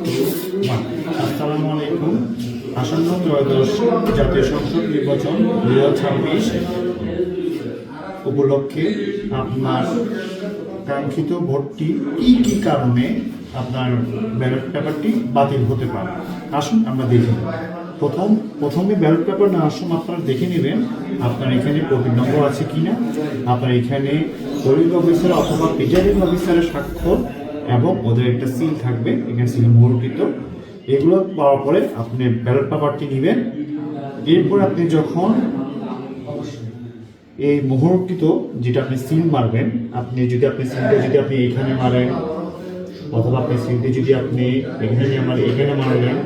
আসসালামু আলাইকুম। আসন্ন ত্রয়োদশ জাতীয় সংসদ নির্বাচন 2026 উপলক্ষে আপনার কাঙ্ক্ষিত ভোটটি কি কি কারণে আপনার ব্যালট পেপারটি বাতিল হতে পারে, আসুন আমরা দেখি। প্রথমে ব্যালট পেপার নেওয়ার সময় আপনারা দেখে নেবেন আপনার এখানে প্রতি নম্বর আছে কিনা, আপনার এখানে পোলিং অফিসার অথবা প্রিজাইডিং অফিসারের স্বাক্ষর এবং ওদের একটা সিল থাকবে, এখানে সিল মোহরকৃত। এগুলো পাওয়ার পরে আপনি ব্যালট পেপারটি নেবেন। এরপর আপনি যখন এই মোহরকৃত যেটা আপনি সিল মারবেন, সিলটা যদি আপনি এখানে মারেন অথবা আপনার সিলটি যদি আপনি এখানে মারলেন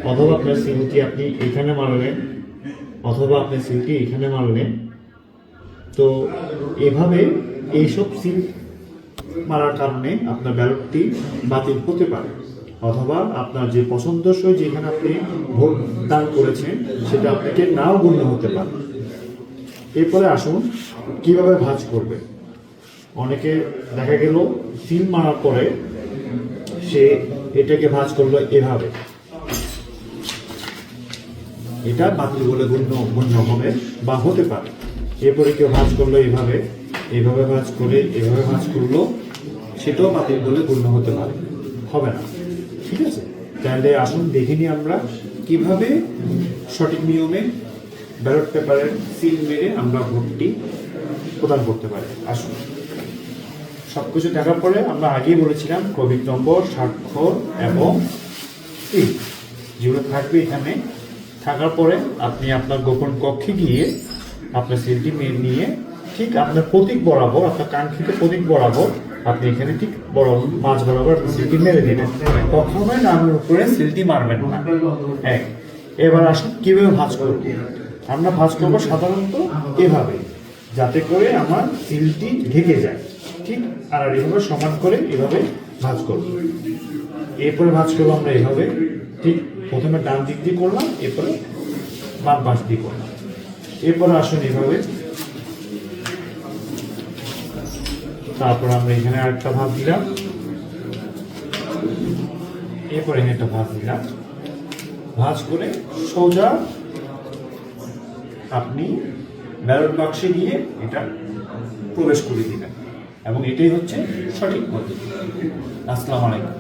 অথবা আপনার সিলটি আপনি এখানে মারলেন অথবা আপনার সিলটি এখানে মারলেন, তো এভাবে এইসব সিল মারার কারণে আপনার ব্যালটটি বাতিল হতে পারে, অথবা আপনার যে পছন্দসই যেখানে আপনি ভোট দান করেছেন সেটা আপনাকে নাও গণ্য হতে পারে। এরপরে আসুন কিভাবে ভাঁজ করবে। অনেকে দেখা গেল সিল মারার পরে সে এটাকে ভাঁজ করলো এভাবে, এটা বাতিল বলে গণ্য হবে বা হতে পারে। এরপরে কেউ ভাঁজ করলো এইভাবে ভাঁজ করলো, সেটাও বাতিল বলে গণ্য হতে পারে, হবে না। ঠিক আছে, তাহলে আসুন দেখে নিই আমরা কিভাবে সঠিক নিয়মে ব্যালট পেপারের সিল মেরে আমরা ভোটটি প্রদান করতে পারি। আসুন, সবকিছু দেখার পরে আমরা আগেই বলেছিলাম ক্রমিক নম্বর, স্বাক্ষর এবং সিল যেগুলো থাকবে এখানে থাকার পরে আপনি আপনার গোপন কক্ষে গিয়ে আপনার সিলটি নিয়ে ঠিক আপনার প্রতীক বরাবর, আপনার কাঙ্ক্ষিত প্রতীক বরাবর আপনি এখানে ঠিক মাঝ বরাবর সিলটি মেরে দিবেন। কখনোই নামের উপরে সিলটি মারবেন না। এবার আসুন কিভাবে ভাঁজ করব। আমরা ভাঁজ করবো সাধারণত এভাবে, যাতে করে আমার সিলটি ঢেকে যায়। ঠিক আর এভাবে সমান করে এভাবে ভাঁজ করব। এরপরে ভাঁজ করবো আমরা এভাবে, ঠিক প্রথমে ডান দিক দিয়ে করলাম, এরপরে বাম পাশ দিয়ে করলাম। এরপরে আসুন এভাবে, তারপর আমরা এখানে আরেকটা ভাঁজ দিলাম, এরপরে এখানে একটা ভাঁজ দিলাম। ভাঁজ করে সোজা আপনি ব্যালট বাক্সে নিয়ে এটা প্রবেশ করে দিবেন এবং এটাই হচ্ছে সঠিক পদ্ধতি। আসসালামু আলাইকুম।